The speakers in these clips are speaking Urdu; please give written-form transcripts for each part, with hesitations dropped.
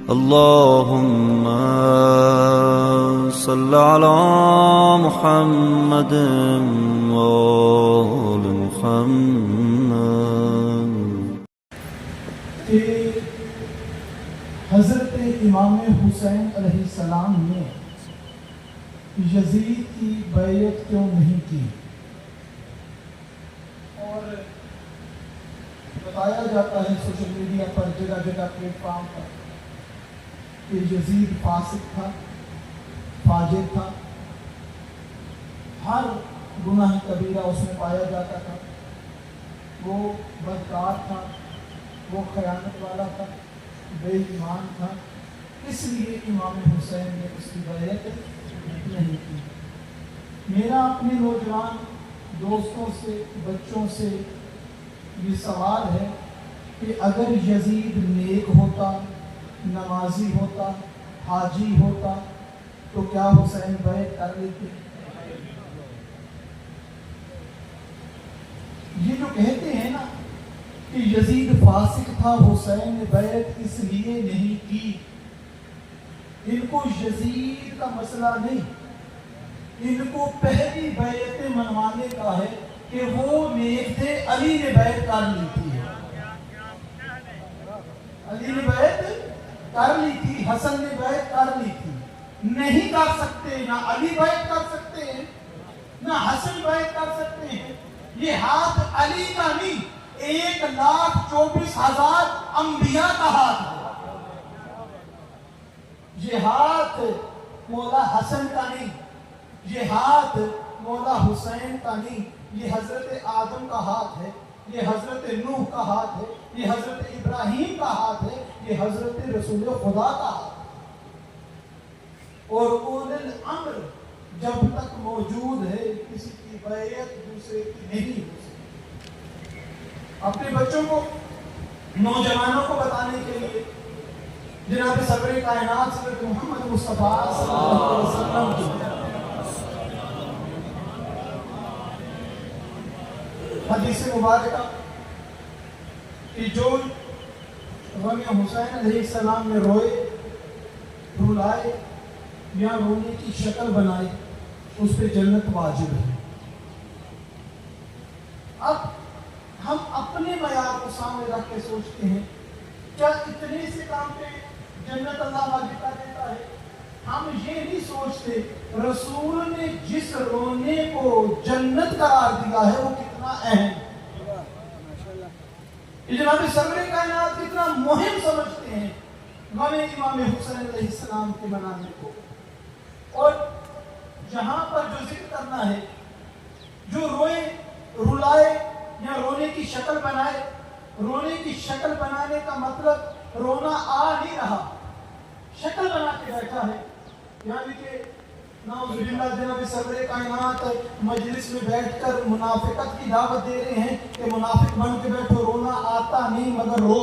اللهم صل على محمد وآل محمد. کہ حضرت امام حسین علیہ السلام نے یزید کی بیعت کیوں نہیں کی؟ اور بتایا جاتا ہے سوشل میڈیا پر، جگہ جگہ پلیٹ فارم پر، کہ یزید فاسق تھا، فاجر تھا، ہر گناہ کبیرہ اس میں پایا جاتا تھا، وہ بدکار تھا، وہ خیانت والا تھا، بے ایمان تھا، اس لیے امام حسین نے اس کی بیعت نہیں کی. میرا اپنے نوجوان دوستوں سے، بچوں سے یہ سوال ہے کہ اگر یزید نیک ہوتا، نمازی ہوتا، حاجی ہوتا، تو کیا حسین بیعت کر لیتے؟ یہ جو کہتے ہیں نا کہ یزید فاسق تھا، حسین نے بیعت اس لیے نہیں کی، ان کو یزید کا مسئلہ نہیں، ان کو پہلی بیعت منوانے کا ہے کہ وہ نیک تھے، علی نے بیعت کر لی تھی، علی نے بیعت کر لی تھی، حسن نے بیعت کر لی تھی. نہیں کر سکتے، نہ علی بیعت کر سکتے ہیں، نہ حسن بیعت کر سکتے ہیں. یہ ہاتھ علی کا نہیں، 1,24,000 انبیاء کا ہاتھ ہے. یہ ہاتھ مولا حسن کا نہیں، یہ ہاتھ مولا حسین کا نہیں، یہ حضرت آدم کا ہاتھ ہے، یہ حضرت نوح کا ہاتھ ہے، یہ حضرت ابراہیم کا ہاتھ ہے، یہ حضرت رسول خدا کا ہاتھ ہے. اور اولِ الامر جب تک موجود ہے، کسی کی بیعت دوسرے کی نہیں ہو سکتی. اپنے بچوں کو، نوجوانوں کو بتانے کے لیے جناب صدر کائنات حضرت محمد مصطفیٰ صلی اللہ علیہ وسلم کی حدیث مبارکہ کہ جو غم حسین علیہ السلام میں روئے، رلائے یا رونے کی شکل بنائے، اس پہ جنت واجب ہے. اب ہم اپنے معیار کو سامنے رکھ کے سوچتے ہیں، کیا اتنے سے کام پہ جنت اللہ واجب کر دیتا ہے؟ ہم یہ نہیں سوچتے رسول نے جس رونے کو جنت قرار دیا ہے وہ کتنا اہم، یہ جناب صدر کائنات کتنا مہم سمجھتے ہیں غم امام حسین علیہ السلام کے منانے کو. اور جہاں پر جو ذکر کرنا ہے، جو روئے، رلائے یا رونے کی شکل بنائے، رونے کی شکل بنانے کا مطلب رونا آ نہیں رہا، شکل بنا کے بیٹھا ہے. یعنی کہ نعوذ باللہ جناب صدر کائنات مجلس میں بیٹھ کر منافقت کی دعوت دے رہے ہیں کہ منافق بن کے بیٹھو، رونا آتا نہیں مگر رو،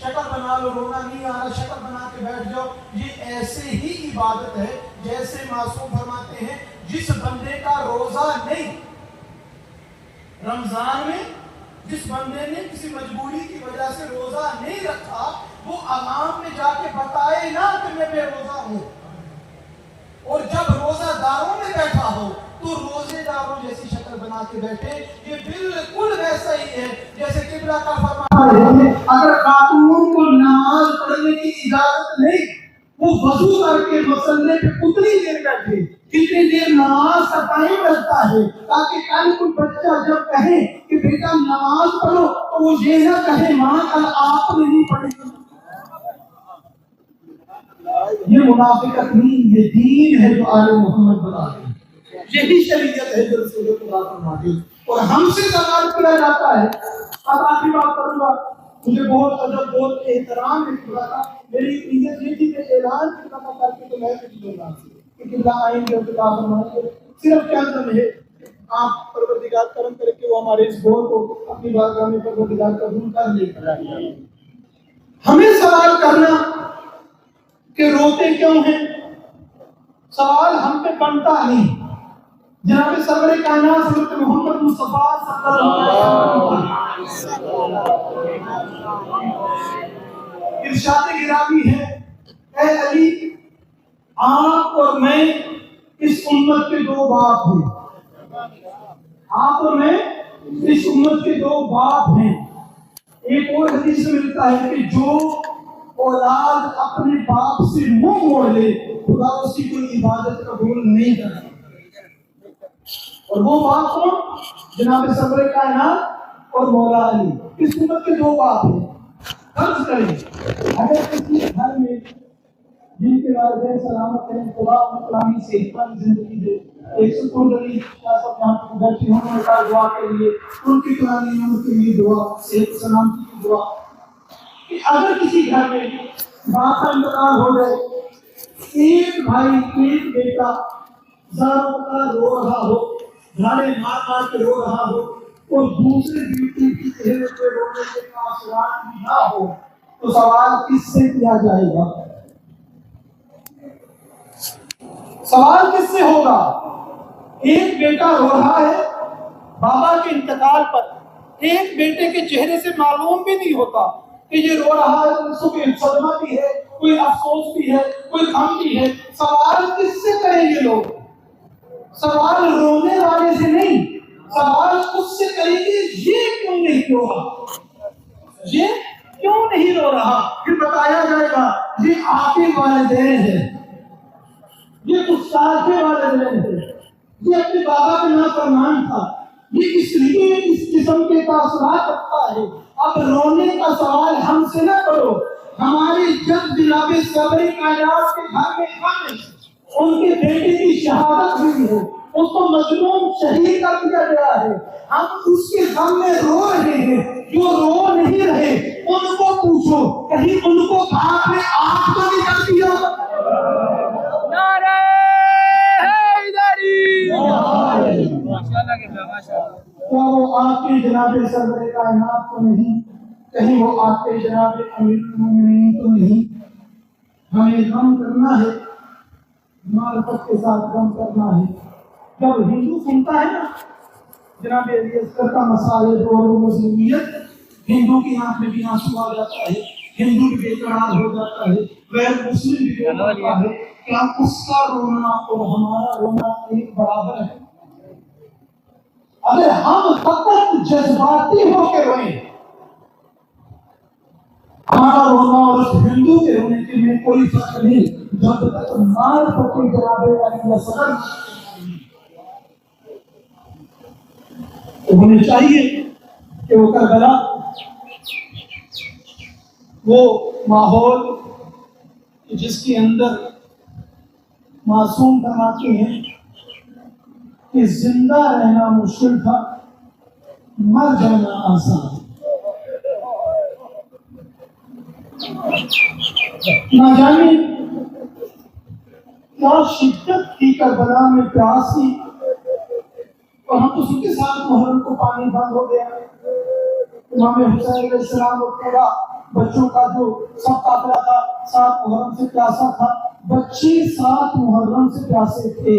شکل بنا لو، رونا نہیں آ رہا شکل بنا کے بیٹھ جاؤ. یہ ایسے ہی عبادت ہے جیسے معصوم فرماتے ہیں جس بندے کا روزہ نہیں، رمضان میں جس بندے نے کسی مجبوری کی وجہ سے روزہ نہیں رکھا، وہ عوام میں جا کے بتائے نا کہ میں بے روزہ ہوں. اور جب روزہ داروں میں بیٹھا ہو تو روزے داروں جیسی شکل بنا کے بیٹھے. یہ بالکل ویسا ہی ہے جیسے قبلہ کا فرمان ہے، اگر خاتون کو نماز پڑھنے کی اجازت نہیں، وہ وضو کر کے مصلے پہ اتنی دیر بیٹھے جتنی دیر نماز کا ٹائم لگتا ہے، تاکہ کل کوئی بچہ جب کہے کہ بیٹا نماز پڑھو تو وہ یہ نہ کہے ماں کل آپ نے نہیں پڑھی. یہ منافقت نہیں، یہ دین ہے جو آل محمد بتا رہے ہیں، یہی شریعت ہے جو رسول خدا فرماتے ہیں. اور ہم سے سوال کیا جاتا ہے. اب آخری بات کروں گا، مجھے بہت ادب، بہت احترام ہے خدا کا. میری نیت یہ تھی کہ اعلان کرنا کر کے تو میں کچھ دوں گا کہ قبلہ آئیں گے اور خدا فرمائیں گے. صرف کیا دم ہے، آپ پروردگار کرم کرے کہ وہ ہمارے اس بول کو اپنی بارگاہ میں پروردگار قبول کر لے. ہمیں سوال کرنا کہ روتے کیوں ہیں، سوال ہم پہ بنتا نہیں. جناب صدر کائنات حضرت محمد مصطفیٰ صلی اللہ علیہ وسلم ارشاد گرامی ہے، اے علی آپ اور میں اس امت کے دو باپ ہیں، آپ اور میں اس امت کے دو باپ ہیں۔ ایک اور حدیث میں ملتا ہے کہ جو اولاد اپنے باپ سے منہ موڑ لے خدا اس کی کوئی عبادت قبول نہیں کرتا۔ اور وہ باپ کون؟ جناب صدر کائنات اور مولا علی، اس امت کے دو باپ ہیں۔ فرض کریں اگر کسی گھر میں جن کے والدین سلامت ہیں، خدا ان کلامی سے اتنی زندگی دے، ایک سکون علی کیا سب یہاں پر بیٹھے ہوں ان کا دعا کے لیے، ان کی کلامی عمر کے لیے دعا، صحت سلامتی کی دعا، کہ اگر کسی گھر میں باپ کا انتقال ہو جائے، ایک بھائی ایک بیٹا زاروں کا رو رہا ہو، جھاڑے مار مار کے رو رہا ہو، اور دوسرے بیٹے کی چہرے پہ رونے کے تاثرات بھی نہ ہو، تو سوال کس سے کیا جائے گا؟ سوال کس سے ہوگا؟ ایک بیٹا رو رہا ہے بابا کے انتقال پر، ایک بیٹے کے چہرے سے معلوم بھی نہیں ہوتا کہ یہ رو رہا ہے، اس کو کوئی صدمہ بھی ہے، کوئی افسوس بھی ہے، کوئی غم بھی ہے۔ سوال کس سے کریں گے لوگ؟ سوال رونے والے سے نہیں، سوال اس سے کریں گے یہ کیوں نہیں رو رہا، یہ کیوں نہیں رو رہا؟ پھر بتایا جائے گا یہ آپ کے والدین ہیں، یہ استاد کے والدین ہیں، یہ اپنے بابا کا نافرمان تھا، یہ اس لیے اس قسم کے تاثرات رکھتا ہے۔ اب رونے کا سوال ہم سے نہ کرو، ہمارے جب جناب صدر کائنات کے گھر میں آنے ان کے بیٹے کی شہادت ہوئی ہے، اس کو مظلوم شہید کر دیا گیا ہے، ہم اس کے غم میں رو رہے ہیں، جو رو نہیں رہے ان کو پوچھو کہیں ان کو بھاگ میں آگ تو نہیں کر دیا؟ کیا وہ آپ کے جناب صدر کائنات تو نہیں؟ کہیں وہ آپ کے جناب امیر المومنین تو نہیں؟ ہمیں غم کرنا ہے، معرفت کے ساتھ غم کرنا ہے۔ جب ہندو سنتا ہے نا جناب علی اصغر کا مسائل اور مظلومیت، ہندو کی آنکھ میں بھی آنسو آ جاتا ہے، ہندو بھی بے قرار ہو جاتا ہے، غیر مسلم بھی بے قرار ہے۔ کیا اس کا رونا اور ہمارا رونا ایک برابر ہے؟ اگر ہم فقط جذباتی ہو کے روئیں، ہمارا رونا اور اس ہندو کے رونے کے میں کوئی فرق نہیں، جب تک معرفت کے جناب علی اصغر انہیں چاہیے کہ وہ کربلا وہ ماحول جس کے اندر معصوم فرماتے ہیں کہ زندہ رہنا مشکل تھا، مر جانا آسان۔ نہ جانے کیا شدت تھی کربلا میں پیاس کی، اور ہم تو سن کے ساتھ محرم کو پانی بند ہو گیا، امام حسین علیہ السلام اور پورا بچوں کا جو سب قافلہ تھا 7 محرم سے پیاسا تھا، بچے 7 محرم سے پیاسے تھے،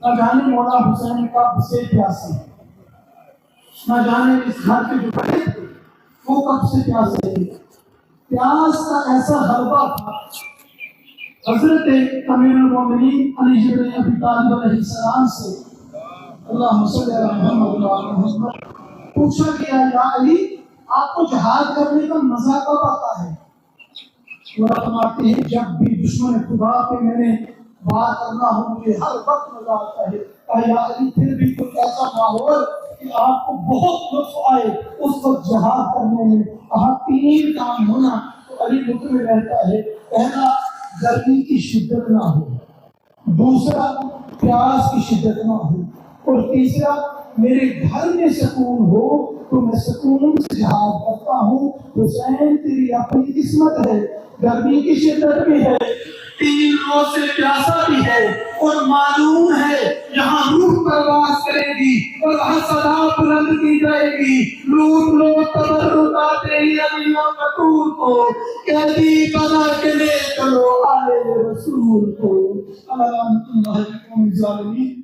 نہ جانے مولا حسین کب سے پیاسے، نہ جانے اس گھر کے جو بڑے تھے وہ کب سے پیاسے تھے۔ پیاس کا ایسا غلبہ تھا، حضرت امیر المومنین علی بن ابی طالب علیہ السلام سے اللہم صلی علی محمد وعلی محمد پوچھا گیا یا علی آپ کو جہاد کرنے کا مزہ کب آتا ہے؟ وہ فرماتے ہیں جب بھی دشمن خدا پہ میں نے بات کرنا ہو مجھے ہر وقت مزہ آتا ہے۔ یا علی پھر بھی کوئی ایسا ماحول کہ آپ کو بہت لطف آئے اس وقت جہاد کرنے میں، 3 کام ہونا تو علی لطف میں رہتا ہے۔ پہلا گرمی کی شدت نہ ہو، دوسرا پیاس کی شدت نہ ہو، اور تیسرا میرے گھر میں سکون ہو تو میں سکون سے جہاد کرتا ہوں۔ حسین تیری اپنی قسمت ہے، گرمی کی شدت بھی ہے، 3 روز سے پیاسا بھی ہے، اور معلوم ہے یہاں روح پرواز کرے گی اور وہاں صدا بلند کی جائے گی، لوٹ لو تبرکات علی مقتول کو، قیدی بنا کے لے چلو آئے رسول کو۔ اللہ ظالمین